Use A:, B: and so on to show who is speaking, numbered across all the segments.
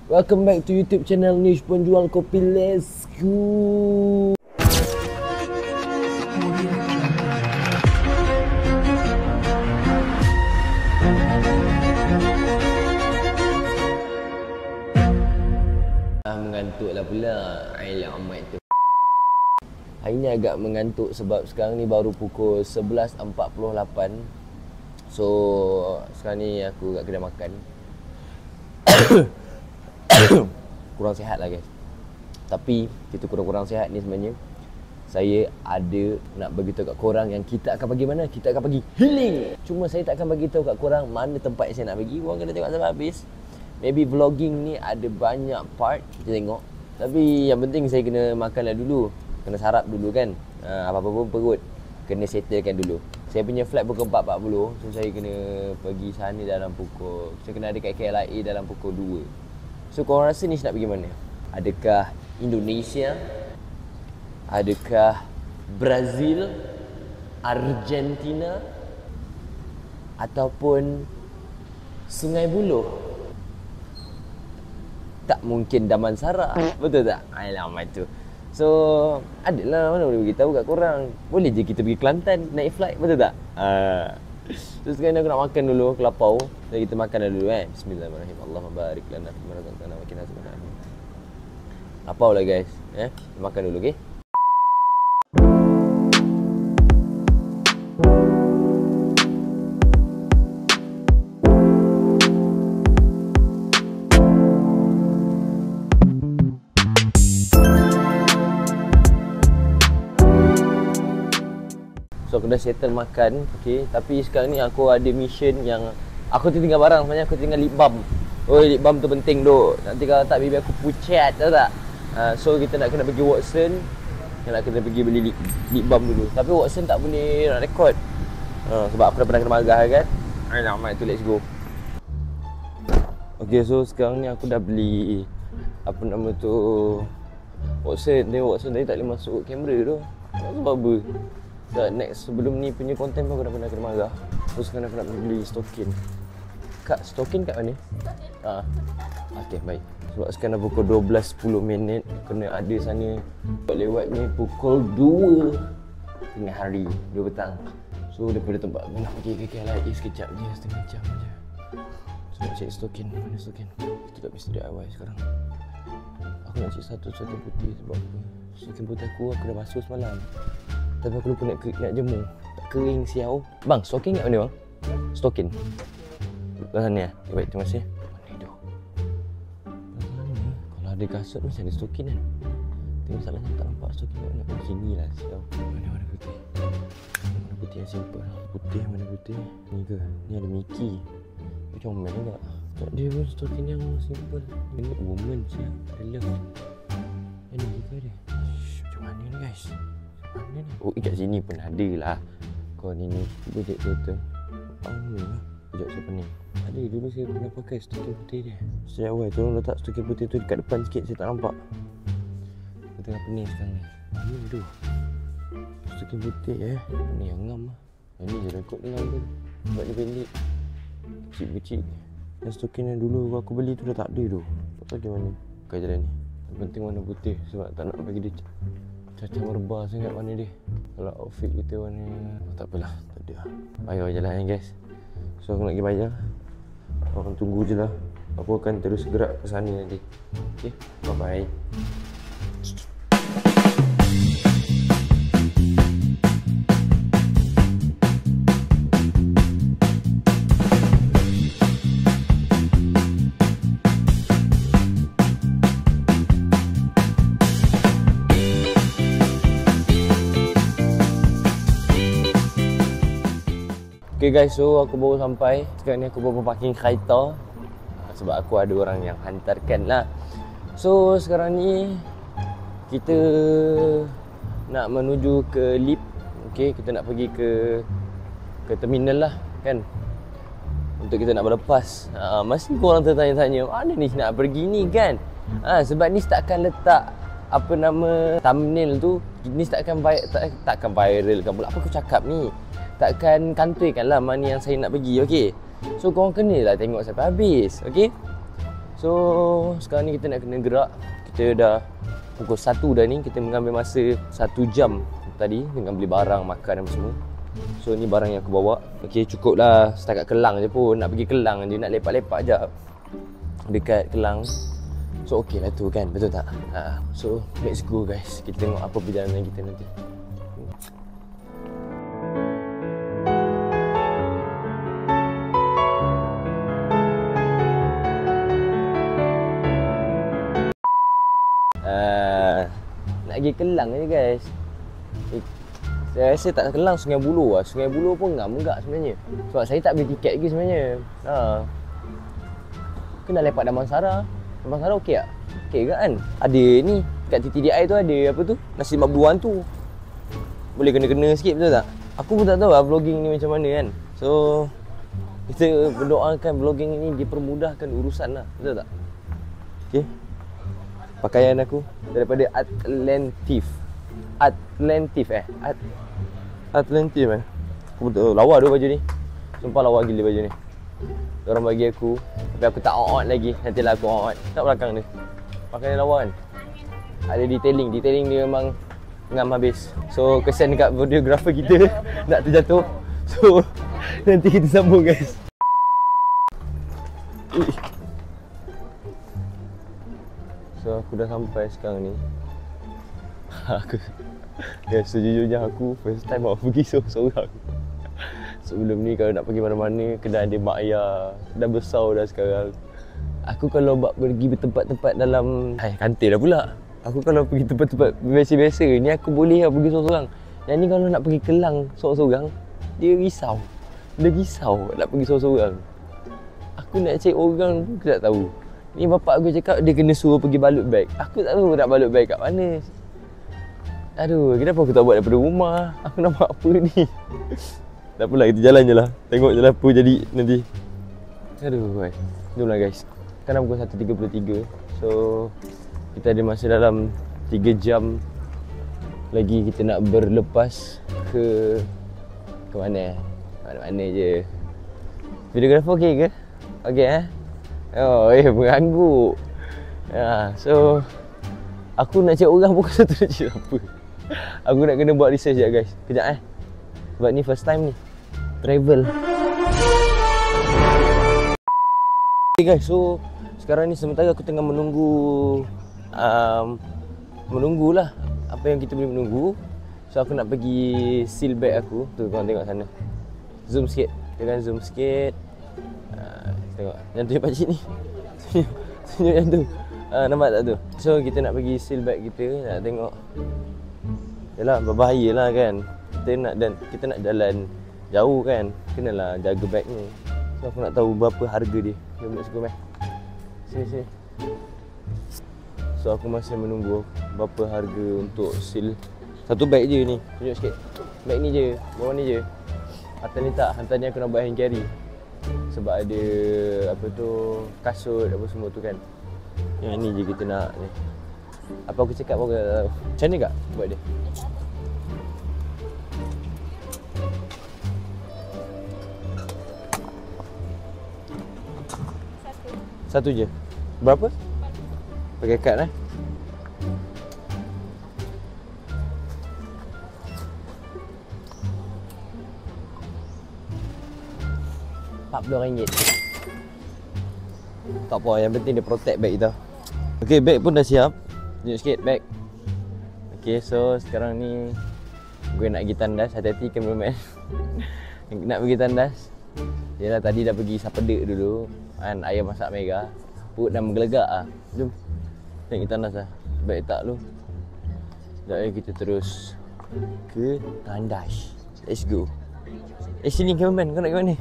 A: Welcome back to YouTube channel Niche Penjual Kopi. Let's go. Mengantuk lah pula. Alamak tu. Hari ni agak mengantuk sebab sekarang ni baru pukul 11.48. So sekarang ni aku kat kedai makan. Kurang sihat lah guys. Tapi kita kurang-kurang sihat ni sebenarnya saya ada nak bagi tahu kat korang yang kita akan bagi mana? Kita akan bagi healing. Cuma saya tak akan bagi tahu kat korang mana tempat yang saya nak bagi. Korang kena tengok sampai habis. Maybe vlogging ni ada banyak part kita tengok. Tapi yang penting saya kena makanlah dulu. Kena sarap dulu kan. Apa-apa pun perut kena settlekan dulu. Saya punya flight pukul 4.40. So saya kena pergi sana dalam pukul, saya kena ada kat KLIA dalam pukul 2. So korang rasa ni nak pergi mana? Adakah Indonesia? Adakah Brazil? Argentina? Ataupun Sungai Buloh? Tak mungkin Damansara. Betul tak? Alamak tu. So adalah mana boleh beritahu kat korang. Boleh je kita pergi Kelantan naik flight, betul tak? So sekarang aku nak makan dulu kelapau. Jadi kita makan dulu Bismillahirrahmanirrahim. Allahumma barik lana fi ma razaqtana wa qina adzabannar. Lapau lah guys. Kita makan dulu, okey? So aku dah settle makan, okay. Tapi sekarang ni aku ada mission yang aku tinggal barang, sebenarnya aku tinggal lip balm. Oh, lip balm tu penting duk. Nanti kalau tak baby aku pucat, tahu tak? So kita nak kena pergi Watson. Nak kena pergi beli lip balm dulu. Tapi Watson tak boleh nak record. Sebab aku dah pernah kena marah kan. Alamak tu, let's go. Okay, so sekarang ni aku dah beli apa nama tu, Watson. Tengok Watson tadi tak boleh masuk kamera tu. Sebab apa? Next sebelum ni punya konten pun aku dah pernah kena marah. Terus sekarang aku nak beli stokin. Kak, stokin kat mana? Okay, baik. Sebab sekarang dah pukul 12.10. Kena ada sana. Lewat ni pukul 2 tengah hari, 2 petang. So daripada tempat aku nak pergi ke KLIA sekejap je, setengah jam je. So nak cari stokin. Mana stokin? Kita kat Mr. DIY sekarang. Aku nak cari satu stokin putih sebab apa? Stokin putih aku dah basuh semalam. Tapi aku lupa nak jemur. Tak kering siau. Bang, stokin kat mana bang? Stokin kat sana ya? Baik, terima kasih. Mana tu? Kat sana. Kalau ada kasut mesti ada stokin kan? Tapi masalahnya tak nampak stokin kat mana. Oh, sini lah siau. Mana putih? Mana putih yang simple? Putih, mana putih? Ni ke? Ni ada Mickey. Dia comel juga. Tak ada pun stokin yang simple. Ini woman siau. Ada love. Ini ke dia? Macam mana ni guys? Mana ni? Oh, kat sini pun ada lah. Kau ni cuba cek total. Lah. Sekejap saya pening. Ada dulu saya pernah pakai stokin putih dia. Sejak awal tolong letak stokin putih tu dekat depan sikit, saya tak nampak. Saya tengah pening sekarang ni. Mana tu? Stokin putih Ni yang ngam lah. Yang ni je rekod dengan tu. Sebab dia pendek. Kecil-kecil. Dan stokin yang dulu aku beli tu dah tak ada tu. Tak tahu gimana. Pakai jalan ni. Yang penting warna putih sebab tak nak bagi dia caca merbah sangat mana dia. Kalau outfit kita warna tak apalah, tak ada lah. Bayar je lah guys. So aku nak pergi bayar. Korang tunggu je lah. Aku akan terus gerak ke sana nanti. Okay, bye bye. Okay guys, so aku baru sampai. Sekarang ni aku baru parking kereta sebab aku ada orang yang hantarkan lah. So sekarang ni kita nak menuju ke lift. Okay, kita nak pergi ke terminal lah kan, untuk kita nak berlepas. Masih korang tertanya-tanya mana ni nak pergi ni kan. Sebab ni takkan letak apa nama thumbnail tu, ni takkan viral kan pula. Apa aku cakap ni, takkan kantoi kan lah mana yang saya nak pergi. Okay, so korang kena lah tengok sampai habis. Okay, So sekarang ni kita nak kena gerak. Kita dah pukul 1 dah ni. Kita mengambil masa 1 jam tadi dengan beli barang, makan dan semua. So ni barang yang aku bawa. Okay, cukup lah setakat Kelang je pun. Nak pergi Kelang je, nak lepak-lepak je dekat Kelang. So okey lah tu kan, betul tak? So let's go guys. Kita tengok apa perjalanan kita nanti. Nak pergi Kelang je guys. Saya rasa tak Kelang, Sungai Buloh lah. Sungai Buloh pun ngam enggak sebenarnya. Sebab saya tak beli tiket lagi sebenarnya. Kena lepak Damansara. Damansara okey tak? Okey ke kan? Ada ni, kat TTDI tu ada apa tu? Nasi lemak beruang tu. Boleh kena-kena sikit, betul tak? Aku pun tak tahu lah vlogging ni macam mana kan. So kita berdoakan vlogging ni dipermudahkan urusan lah, betul tak? Okey. Pakaian aku daripada Atlantif. Aku betul lawa tu baju ni. Sumpah lawa gila baju ni. Orang bagi aku, tapi aku tak on lagi. Nantilah aku on. Tak belakang ni. Pakaian lawa kan. Ada detailing dia memang ngam habis. So kesian dekat videographer kita nak terjatuh. So nanti kita sambung guys. So aku dah sampai sekarang ni. Aku sejujurnya aku first time aku pergi seorang. Sebelum ni kalau nak pergi mana-mana kena ada mak ayah. Dah besar dah sekarang. Aku kalau pergi tempat-tempat dalam kantin dah pula. Aku kalau pergi tempat-tempat biasa-biasa ni aku boleh lah pergi seorang-seorang. Yang ni kalau nak pergi Kelang seorang-seorang, dia risau. Dia risau nak pergi seorang-seorang. Aku nak cari orang pun aku tak tahu. Ni bapak aku cakap dia kena suruh pergi balut beg. Aku tak tahu nak balut beg kat mana. Aduh, kenapa aku tak buat daripada rumah? Aku nak buat apa ni? Tak apalah, kita jalan je lah. Tengok je lah apa jadi nanti. Aduh, guys. Jomlah guys. Sekarang pukul 1.33. So, kita ada masa dalam 3 jam lagi kita nak berlepas ke mana? Mana-mana je. Videographer okey ke? Okey Oh, mengangguk. So aku nak cari orang pun kata tak nak cari apa. Aku nak kena buat research je guys. Kejap sebab ni first time ni travel. Okay guys, so sekarang ni sementara aku tengah menunggulah apa yang kita boleh menunggu. So aku nak pergi seal bag aku. Tu korang tengok sana. Zoom sikit. Dia kan zoom sikit. Tengok yang tunjuk pakcik ni. Tunjuk yang tu. Nampak tak tu? So kita nak pergi seal bag kita. Nak tengok. Yalah, berbahaya lah kan. Kita nak jalan jauh kan. Kenalah jaga bag ni. So aku nak tahu berapa harga dia. Jom let's go Sini. So aku masih menunggu berapa harga untuk seal. Satu bag je ni. Tunjuk sikit. Bag ni je. Bawah ni je. Atas ni tak. Hantar ni aku nak buat hand carry. Sebab ada apa tu, kasut apa semua tu kan. Yang ni je kita nak ni. Apa aku cakap pun aku tak tahu. Macam ni kak buat dia? Satu je. Berapa? Pakai kad RM40. Tak apa, yang penting dia protect bag kita. Okay, bag pun dah siap. Tunjuk sikit bag. Okay, so sekarang ni gue nak pergi tandas. Hati-hati cameraman. Nak pergi tandas. Yelah, tadi dah pergi sapedek dulu kan, ayam masak mega. Perut dah menggelegak lah. Jom nak pergi tandas lah. Bag tak lu. Sekejap kita terus ke tandas. Let's go. Sini cameraman, kau nak ke mana?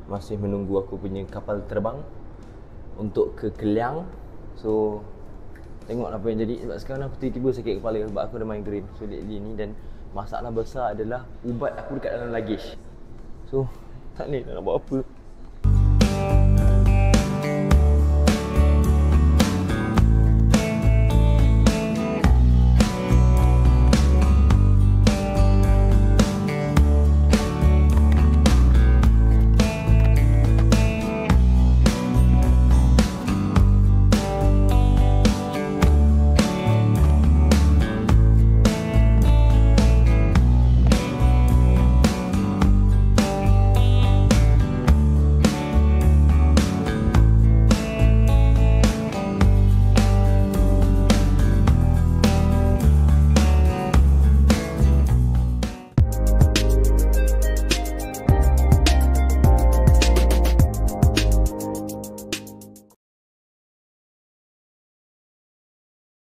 A: masih menunggu aku punya kapal terbang untuk ke Keliang. So tengok apa yang jadi. Sebab sekarang aku tiba-tiba sakit kepala sebab aku ada migraine. So lately ni, dan masalah besar adalah ubat aku dekat dalam luggage. So tak ni nak buat apa.